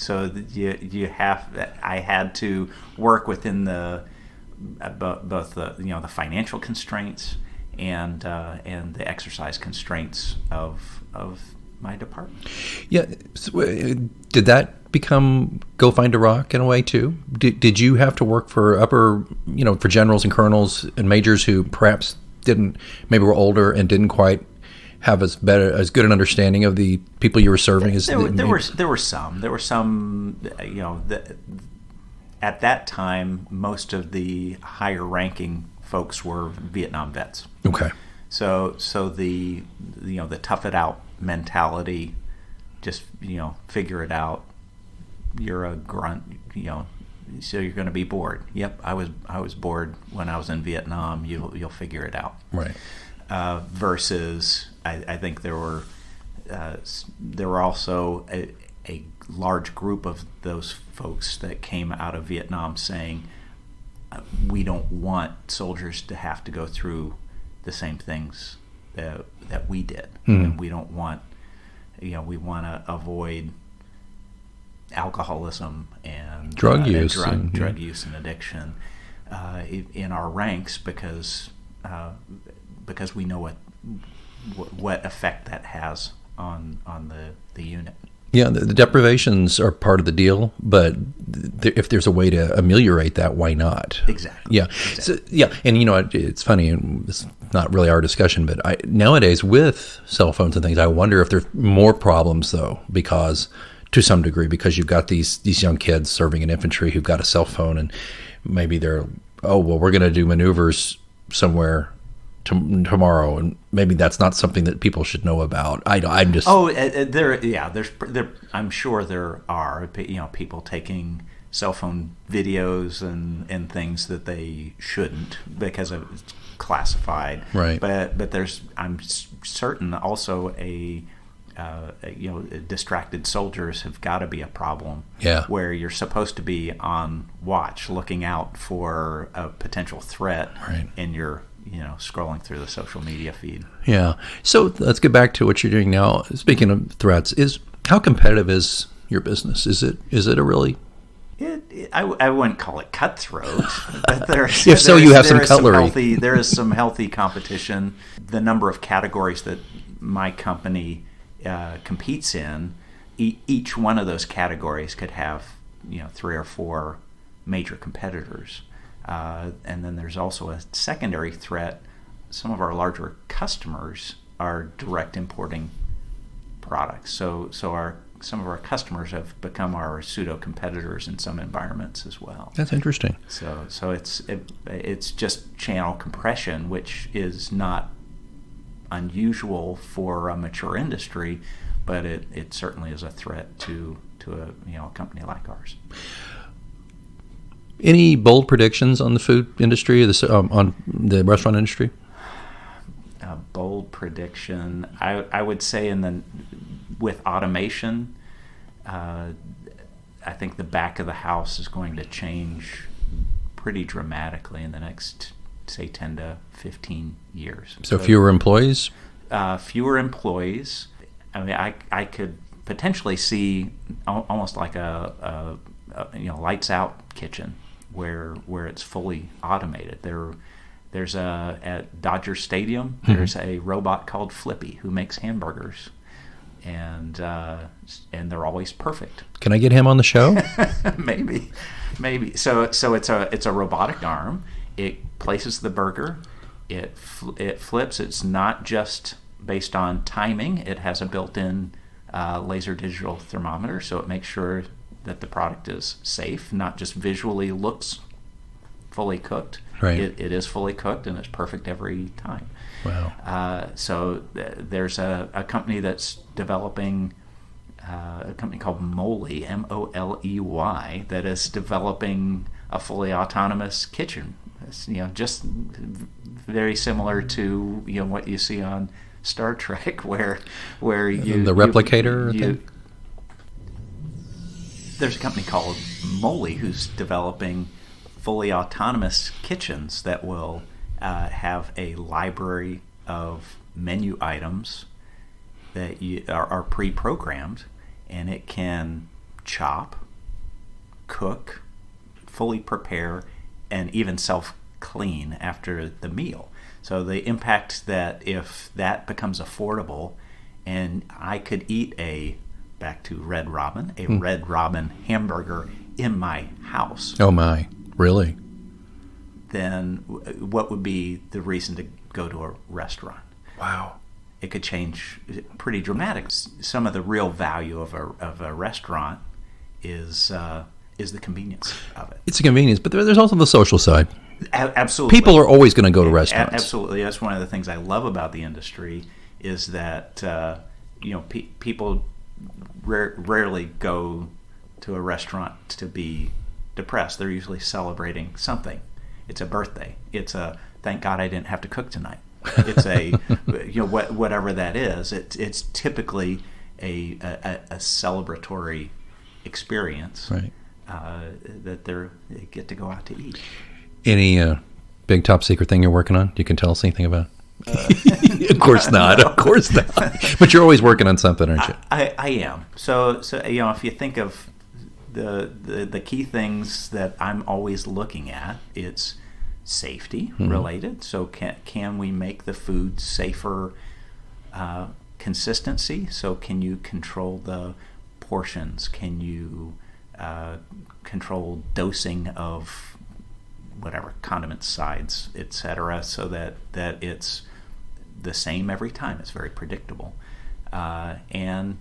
Speaker 2: I had to work within both the financial constraints and the exercise constraints of my department.
Speaker 1: Yeah. So, did that go find a rock in a way too? Did you have to work for for generals and colonels and majors who perhaps maybe were older and didn't quite have as good an understanding of the people you were serving as
Speaker 2: there were some at that time most of the higher ranking folks were Vietnam vets.
Speaker 1: Okay.
Speaker 2: So the tough it out mentality, just figure it out. You're a grunt, so you're going to be bored. Yep, I was bored when I was in Vietnam. You'll figure it out.
Speaker 1: Right.
Speaker 2: Versus, I think there were also a large group of those folks that came out of Vietnam saying, we don't want soldiers to have to go through the same things that we did.
Speaker 1: Mm-hmm.
Speaker 2: And we don't want, we want to avoid alcoholism and
Speaker 1: drug use
Speaker 2: and addiction in our ranks because we know what effect that has on the unit.
Speaker 1: Yeah, the deprivations are part of the deal, but if there's a way to ameliorate that, why not?
Speaker 2: Exactly.
Speaker 1: Yeah.
Speaker 2: Exactly.
Speaker 1: So, and it's funny, and it's not really our discussion, but nowadays with cell phones and things, I wonder if there's more problems though, because to some degree, because you've got these young kids serving in infantry who've got a cell phone, and maybe they're, we're going to do maneuvers somewhere tomorrow, and maybe that's not something that people should know about. I'm just I'm sure there are people taking cell phone videos and things that they shouldn't because it's classified. Right.
Speaker 2: But there's, I'm certain, also distracted soldiers have got to be a problem.
Speaker 1: Yeah.
Speaker 2: Where you're supposed to be on watch, looking out for a potential threat,
Speaker 1: right,
Speaker 2: and you're scrolling through the social media feed.
Speaker 1: Yeah. So let's get back to what you're doing now. Speaking of threats, how competitive is your business? Is it a really?
Speaker 2: I wouldn't call it cutthroat, but
Speaker 1: you have some cutlery.
Speaker 2: There is some healthy competition. The number of categories that my company competes in, each one of those categories could have 3 or 4 major competitors. And then there's also a secondary threat. Some of our larger customers are direct importing products. So some of our customers have become our pseudo competitors in some environments as well.
Speaker 1: That's interesting.
Speaker 2: So it's just channel compression, which is not unusual for a mature industry, but it certainly is a threat to a company like ours.
Speaker 1: Any bold predictions on the food industry or on the restaurant industry?
Speaker 2: A bold prediction, I would say with automation, I think the back of the house is going to change pretty dramatically in the next, say, 10 to 15 years.
Speaker 1: So fewer employees?
Speaker 2: Fewer employees. I mean, I could potentially see almost like a lights out kitchen where it's fully automated. There's at Dodger Stadium, there's a robot called Flippy who makes hamburgers, and they're always perfect.
Speaker 1: Can I get him on the show?
Speaker 2: Maybe. So it's a robotic arm. It places the burger. It flips. It's not just based on timing. It has a built-in laser digital thermometer, so it makes sure that the product is safe, not just visually looks fully cooked.
Speaker 1: Right.
Speaker 2: It is fully cooked, and it's perfect every time.
Speaker 1: Wow.
Speaker 2: So there's a company that's developing a company called Moley, Moley, that is developing a fully autonomous kitchen. It's, just very similar to what you see on Star Trek, where you
Speaker 1: the replicator thing?
Speaker 2: There's a company called Moley who's developing fully autonomous kitchens that will have a library of menu items that are pre-programmed, and it can chop, cook, fully prepare, and even self-clean after the meal. So the impact that if that becomes affordable, and I could eat back to Red Robin, Red Robin hamburger in my house.
Speaker 1: Oh my, really?
Speaker 2: Then what would be the reason to go to a restaurant?
Speaker 1: Wow.
Speaker 2: It could change pretty dramatically. Some of the real value of a restaurant is the convenience of it.
Speaker 1: It's a convenience, but there's also the social side.
Speaker 2: Absolutely.
Speaker 1: People are always going to go to restaurants.
Speaker 2: Absolutely. That's one of the things I love about the industry is that people rarely go to a restaurant to be depressed. They're usually celebrating something. It's a birthday. It's a thank God I didn't have to cook tonight. It's a whatever that is. It's typically a celebratory experience,
Speaker 1: right?
Speaker 2: That they get to go out to eat.
Speaker 1: Any big top secret thing you're working on? You can tell us anything about? Of course not. No. Of course not. But you're always working on something, aren't you?
Speaker 2: I am. So if you think of the key things that I'm always looking at, it's safety related. So can we make the food safer? Consistency. So can you control the portions? Can you control dosing of whatever condiments, sides, etc., so that it's the same every time. It's very predictable, and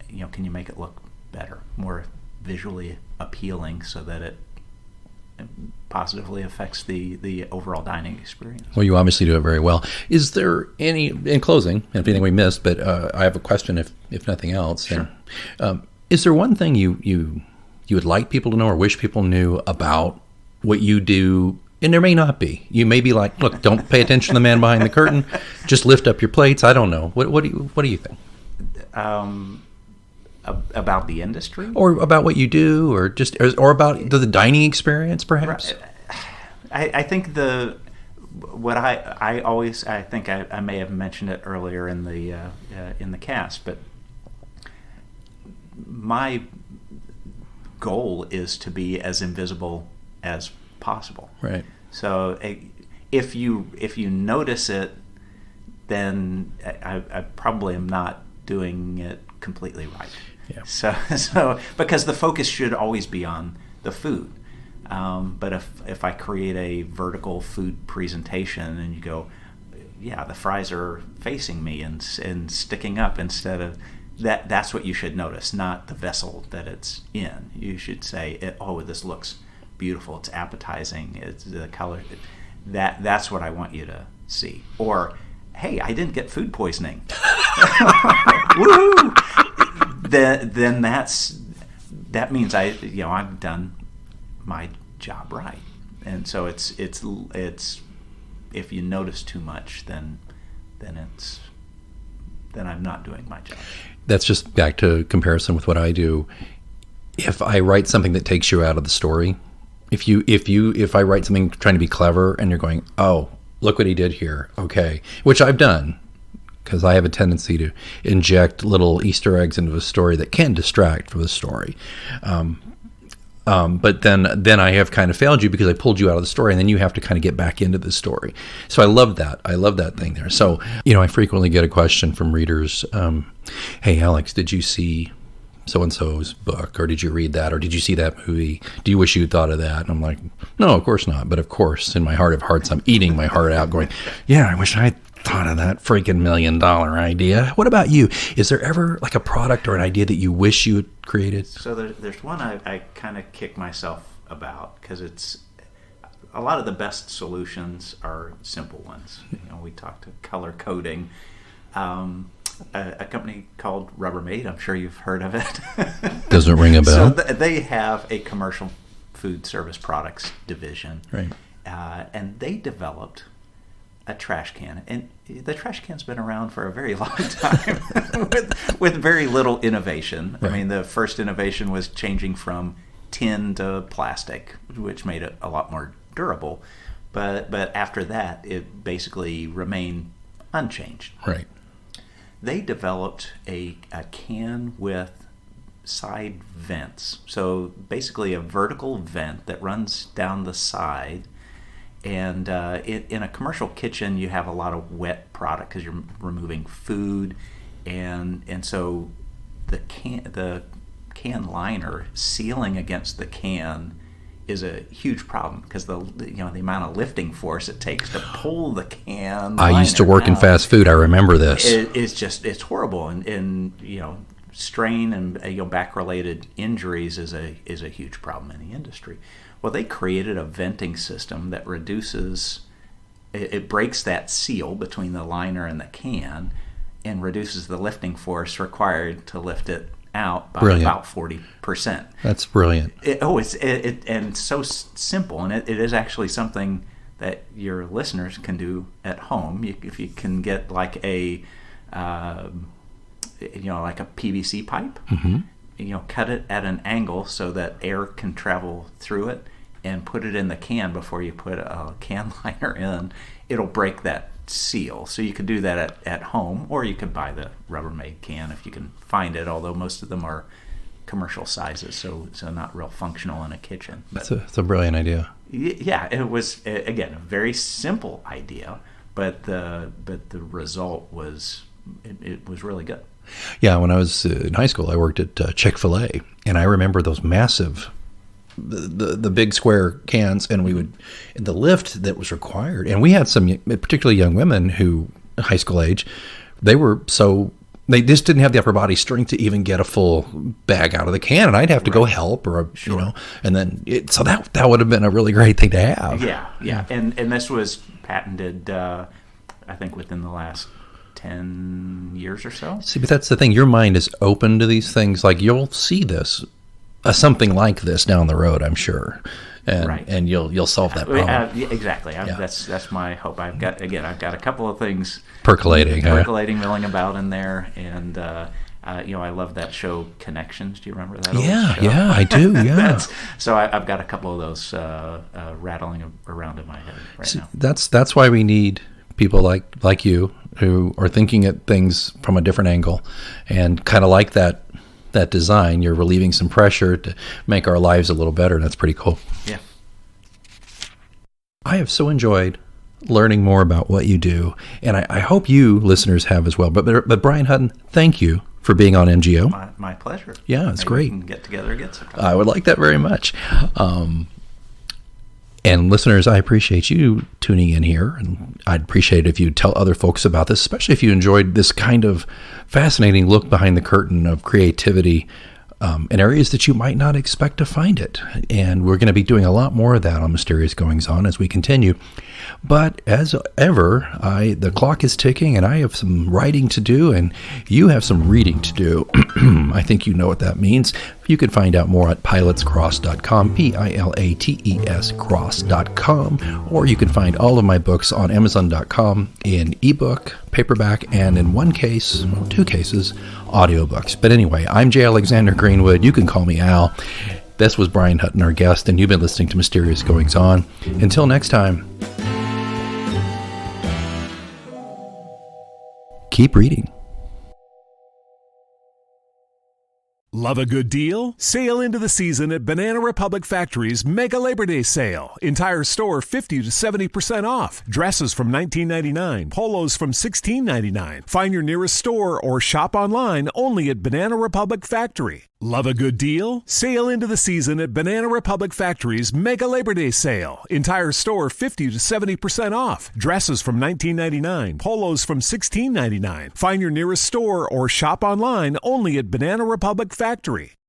Speaker 2: can you make it look better, more visually appealing, so that it positively affects the overall dining experience?
Speaker 1: Well, you obviously do it very well. Is there any, in closing, anything we missed? But I have a question, if nothing else.
Speaker 2: Sure.
Speaker 1: And, is there one thing you would like people to know or wish people knew about what you do? And there may not be. You may be like, look, don't pay attention to the man behind the curtain. Just lift up your plates. I don't know. What do you think?
Speaker 2: About the industry,
Speaker 1: or about what you do, or or about the dining experience, perhaps.
Speaker 2: I think what I think I may have mentioned it earlier in the cast, but my goal is to be as invisible as possible.
Speaker 1: Right.
Speaker 2: So if you notice it, then I probably am not doing it completely right.
Speaker 1: Yeah.
Speaker 2: So because the focus should always be on the food. But if I create a vertical food presentation and you go, yeah, the fries are facing me and sticking up instead of that's what you should notice, not the vessel that it's in. You should say, "Oh, this looks beautiful. It's appetizing. It's the color." That's what I want you to see. Or, "Hey, I didn't get food poisoning." Woohoo! Then that means I've done my job right. And so it's if you notice too much, then I'm not doing my job.
Speaker 1: That's just back to comparison with what I do. If I write something that takes you out of the story, if I write something trying to be clever and you're going, "Oh, look what he did here," okay, which I've done, because I have a tendency to inject little Easter eggs into a story that can distract from the story. But then I have kind of failed you because I pulled you out of the story, and then you have to kind of get back into the story. So I love that. I love that thing there. So, I frequently get a question from readers, "Hey, Alex, did you see so-and-so's book, or did you read that, or did you see that movie? Do you wish you thought of that?" And I'm like, "No, of course not." But of course, in my heart of hearts, I'm eating my heart out going, "Yeah, I wish I thought of that freaking $1 million idea." What about you? Is there ever like a product or an idea that you wish you had created?
Speaker 2: So there's one I kind of kick myself about, because it's a lot of the best solutions are simple ones. We talked to color coding. A company called Rubbermaid, I'm sure you've heard of it.
Speaker 1: Doesn't ring a bell.
Speaker 2: So they have a commercial food service products division.
Speaker 1: Right.
Speaker 2: And they developed a trash can, and the trash can's been around for a very long time with very little innovation.
Speaker 1: Right.
Speaker 2: I mean, the first innovation was changing from tin to plastic, which made it a lot more durable. But after that, it basically remained unchanged.
Speaker 1: Right.
Speaker 2: They developed a can with side vents. So basically a vertical vent that runs down the side. And in a commercial kitchen, you have a lot of wet product because you're removing food, and so the can liner sealing against the can is a huge problem, because the amount of lifting force it takes to pull the can.
Speaker 1: I used to work in fast food. I remember this.
Speaker 2: It's horrible, and strain and back related injuries is a huge problem in the industry. Well, they created a venting system that reduces, it breaks that seal between the liner and the can, and reduces the lifting force required to lift it out by about 40%.
Speaker 1: That's brilliant.
Speaker 2: And so simple, and it is actually something that your listeners can do at home. If you can get like a PVC pipe.
Speaker 1: Mm-hmm.
Speaker 2: Cut it at an angle so that air can travel through it, and put it in the can before you put a can liner in. It'll break that seal. So you could do that at home, or you could buy the Rubbermaid can if you can find it, although most of them are commercial sizes, so not real functional in a kitchen.
Speaker 1: It's a brilliant idea.
Speaker 2: Yeah, it was, again, a very simple idea, but the result was it was really good.
Speaker 1: Yeah, when I was in high school, I worked at Chick-fil-A, and I remember those massive, the big square cans, and we would, the lift that was required, and we had some particularly young women who, high school age, they just didn't have the upper body strength to even get a full bag out of the can, and I'd have to go help, or and then so that would have been a really great thing to have.
Speaker 2: Yeah. And this was patented, I think, within the last 10 years or so.
Speaker 1: See, but that's the thing. Your mind is open to these things. Like, you'll see this, something like this down the road, I'm sure, and you'll solve that problem.
Speaker 2: Exactly. That's my hope. I've got a couple of things
Speaker 1: percolating,
Speaker 2: milling about in there, and I love that show Connections. Do you remember that?
Speaker 1: Yeah, I do. Yeah.
Speaker 2: So I've got a couple of those rattling around in my head now.
Speaker 1: That's why we need people like you, who are thinking at things from a different angle, and kind of like that design. You're relieving some pressure to make our lives a little better, and that's pretty cool.
Speaker 2: Yeah.
Speaker 1: I have so enjoyed learning more about what you do, and I hope you listeners have as well. But Brian Hutton, thank you for being on MGO.
Speaker 2: My pleasure.
Speaker 1: Yeah, it's great.
Speaker 2: We can get together again sometime.
Speaker 1: I would like that very much. And listeners, I appreciate you tuning in here, and I'd appreciate it if you'd tell other folks about this, especially if you enjoyed this kind of fascinating look behind the curtain of creativity in areas that you might not expect to find it. And we're going to be doing a lot more of that on Mysterious Goings On as we continue. But as ever, the clock is ticking, and I have some writing to do, and you have some reading to do. I think you know what that means. You can find out more at pilatscross.com, Pilates cross.com, or you can find all of my books on Amazon.com in ebook, paperback, and in one case, well, two cases, audiobooks. But anyway, I'm J. Alexander Greenwood. You can call me Al. This was Brian Hutton, our guest, and you've been listening to Mysterious Goings On. Until next time, keep reading.
Speaker 3: Love a good deal? Sail into the season at Banana Republic Factory's Mega Labor Day Sale. Entire store 50 to 70% off. Dresses from $19.99. Polos from $16.99. Find your nearest store or shop online only at Banana Republic Factory. Love a good deal? Sail into the season at Banana Republic Factory's Mega Labor Day Sale. Entire store 50 to 70% off. Dresses from $19.99. Polos from $16.99. Find your nearest store or shop online only at Banana Republic Factory.